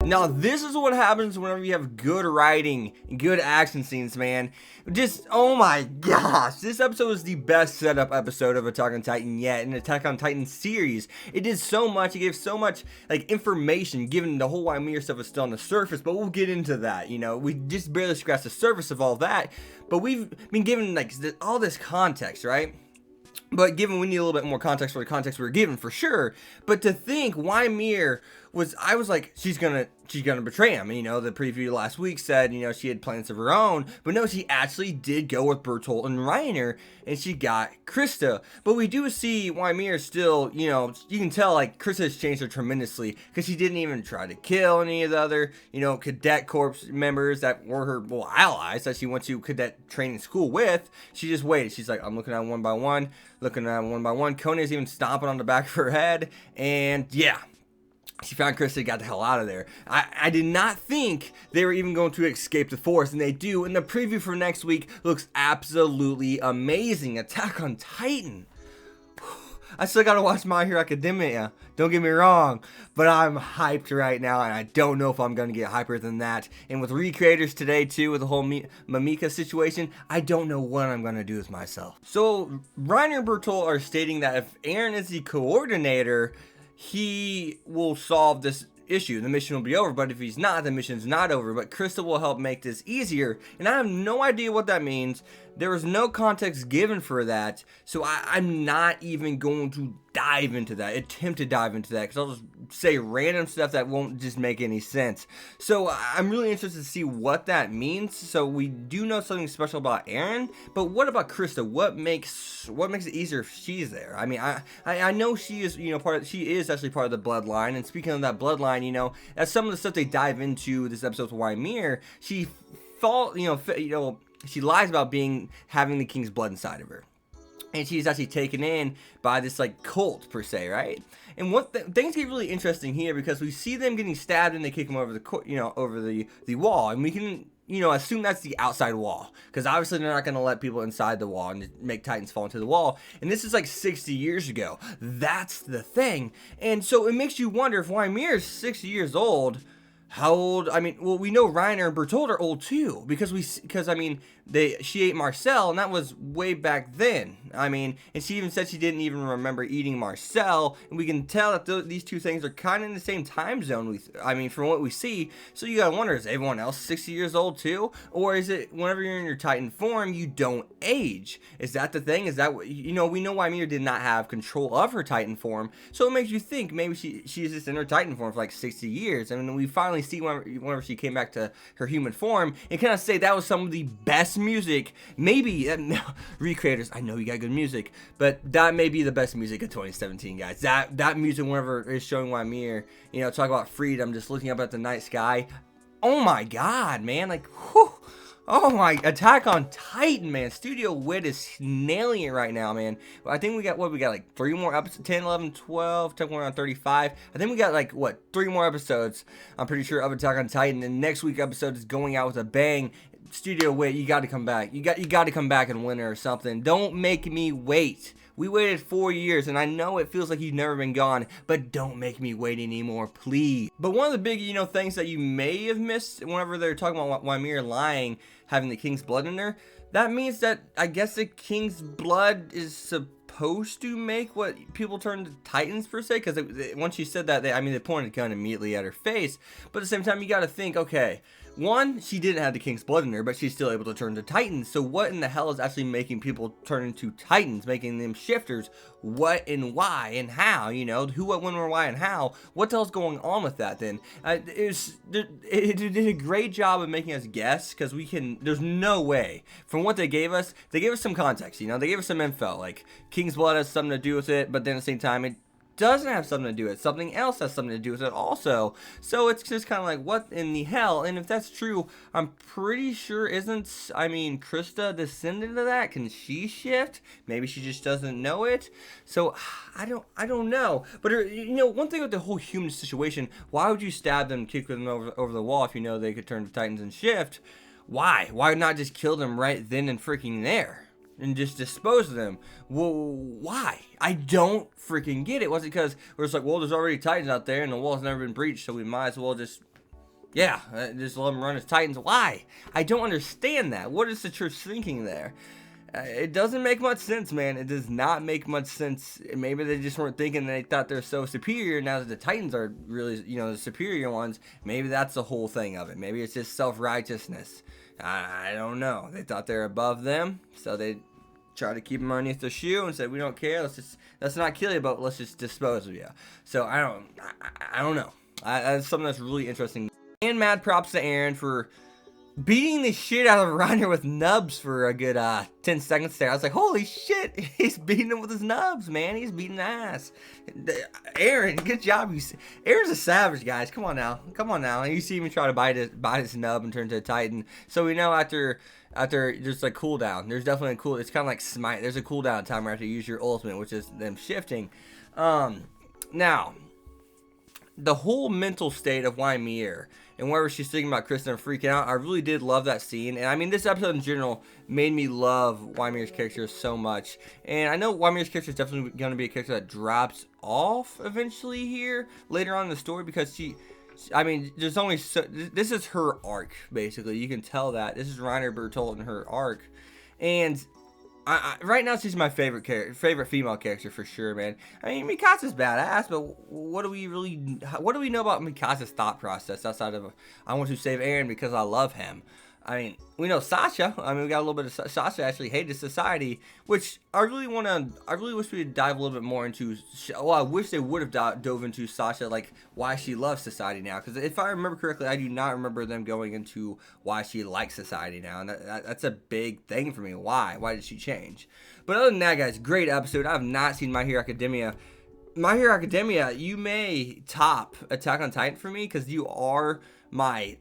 Now, this is what happens whenever you have good writing, good action scenes, man. Just, oh my gosh, this episode is the best setup episode of Attack on Titan yet in Attack on Titan series. It did so much, it gave so much, like, information, given the whole Ymir stuff is still on the surface, but we'll get into that, you know. We just barely scratched the surface of all that, but we've been given, like, all this context, right? But given we need a little bit more context for the context we were given, for sure. But to think Ymir I was like, she's gonna betray him. And, you know, the preview last week said, you know, she had plans of her own, but no, she actually did go with Bertolt and Reiner, and she got Krista. But we do see Ymir still, you know, you can tell, like, Krista has changed her tremendously, because she didn't even try to kill any of the other, you know, cadet corps members that were her, well, allies that she went to cadet training school with. She just waited. She's like, I'm looking at them one by one, Konya's even stomping on the back of her head, and yeah, she found Krista and got the hell out of there. I did not think they were even going to escape the forest, and they do. And the preview for next week looks absolutely amazing. Attack on Titan. I still gotta watch My Hero Academia, don't get me wrong, but I'm hyped right now, and I don't know if I'm gonna get hyper than that. And with recreators today too, with the whole Mamika situation, I don't know what I'm gonna do with myself. So Reiner and Bertolt are stating that if Eren is the coordinator, he will solve this issue. The mission will be over, but if he's not, the mission's not over. But Krista will help make this easier, and I have no idea what that means. There was no context given for that, so I'm not even going to attempt to dive into that, because I'll just say random stuff that won't just make any sense. So I'm really interested to see what that means. So we do know something special about Eren, but what about Krista? What makes it easier if she's there? I mean, I know she is, you know, she is actually part of the bloodline, and speaking of that bloodline, you know, that's some of the stuff they dive into this episode with Ymir. She she lies about having the king's blood inside of her, and she's actually taken in by this, like, cult per se, right? And things get really interesting here, because we see them getting stabbed and they kick them over the wall, and we can, you know, assume that's the outside wall, because obviously they're not going to let people inside the wall and make Titans fall into the wall. And this is like 60 years ago. That's the thing. And so it makes you wonder, if Ymir is 60 years old, how old? I mean, well, we know Reiner and Bertolt are old too, because she ate Marcel, and that was way back then. I mean, and she even said she didn't even remember eating Marcel, and we can tell that these two things are kind of in the same time zone. From what we see. So you gotta wonder, is everyone else 60 years old too, or is it whenever you're in your Titan form, you don't age? Is that the thing? Is that what, you know? We know Ymir did not have control of her Titan form, so it makes you think maybe she's just in her Titan form for like 60 years, and then we finally see whenever she came back to her human form, and kind of say that was some of the best music, maybe. Recreators, I know you got good music, but that may be the best music of 2017, guys. That music, whenever it's showing Ymir, you know, talk about freedom, just looking up at the night sky. Oh my god, man, like, whew. Oh my, Attack on Titan, man. Studio Wit is nailing it right now, man. I think we got like 3 more episodes, 10, 11, 12, we're on 35. I think we got like, 3 more episodes, I'm pretty sure, of Attack on Titan. And next week's episode is going out with a bang. Studio Wit, you got to come back. You got to come back in winter or something. Don't make me wait. We waited 4 years, and I know it feels like you've never been gone, but don't make me wait anymore, please. But one of the big, you know, things that you may have missed whenever they're talking about Ymir lying, having the king's blood in there, that means that, I guess, the king's blood is supposed to make what people turn to Titans, per se, because once you said that, they pointed a gun immediately at her face. But at the same time, you got to think, okay, one, she didn't have the king's blood in her, but she's still able to turn to Titans. So what in the hell is actually making people turn into Titans, making them shifters? What and why and how? You know, who, what, when, where, why, and how? What the hell's going on with that then? It did a great job of making us guess, because there's no way. From what they gave us some context, you know, they gave us some info, like king's blood has something to do with it, but then at the same time, it doesn't have something to do with it. Something else has something to do with it also. So it's just kind of like, what in the hell? And if that's true, I'm pretty sure Krista descended of that? Can she shift? Maybe she just doesn't know it. So I don't know. But you know, one thing with the whole human situation, why would you stab them, kick them over the wall if you know they could turn to Titans and shift? Why? Why not just kill them right then and freaking there? And just dispose of them? Well, why? I don't freaking get it. Was it because we're just like, well, there's already Titans out there and the wall's never been breached, so we might as well just Yeah, just let him run his Titans. Why? I don't understand that. What is the church thinking there? It doesn't make much sense, man. It does not make much sense. Maybe they just weren't thinking, they thought they're so superior. Now that the Titans are really, the superior ones, maybe that's the whole thing of it. Maybe it's just self-righteousness. I don't know. They thought they're above them, so they tried to keep them underneath their shoe and said, we don't care. Let's not kill you, but let's just dispose of you. So I don't know. That's something that's really interesting. And mad props to Aaron for beating the shit out of Reiner with nubs for a good 10 seconds there. I was like, holy shit, he's beating him with his nubs, man. He's beating ass. Aaron, good job. Aaron's a savage, guys. Come on now. And you see him try to bite his nub and turn into a Titan. So we know after there's like cooldown. There's definitely a cool. It's kind of like Smite. There's a cooldown time where you have to use your ultimate, which is them shifting. Now, the whole mental state of Ymir and wherever she's thinking about Kristen and freaking out, I really did love that scene. And I mean, this episode in general made me love Ymir's character so much. And I know Ymir's character is definitely going to be a character that drops off eventually here later on in the story, because I mean, there's only this is her arc, basically. You can tell that this is Reiner Bertolt in her arc, and right now she's my favorite female character for sure, man. I mean, Mikasa's badass, but what do we know about Mikasa's thought process outside of I want to save Eren because I love him? I mean, we know Sasha. I mean, we got a little bit of Sasha actually hated society, which I really wish we would dive a little bit more into. Well, I wish they would have dove into Sasha, like why she loves society now. Because if I remember correctly, I do not remember them going into why she likes society now, and that's a big thing for me. Why did she change? But other than that, guys, great episode. I have not seen My Hero Academia. My Hero Academia, you may top Attack on Titan for me because you are my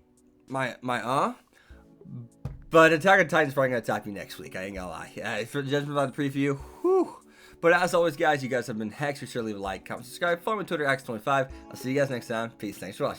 but Attack on Titan's probably going to top you next week. I ain't going to lie. For the judgment on the preview, whew. But as always, guys, you guys have been hex. Be sure to leave a like, comment, subscribe, follow me on Twitter, X25. I'll see you guys next time. Peace. Thanks for watching.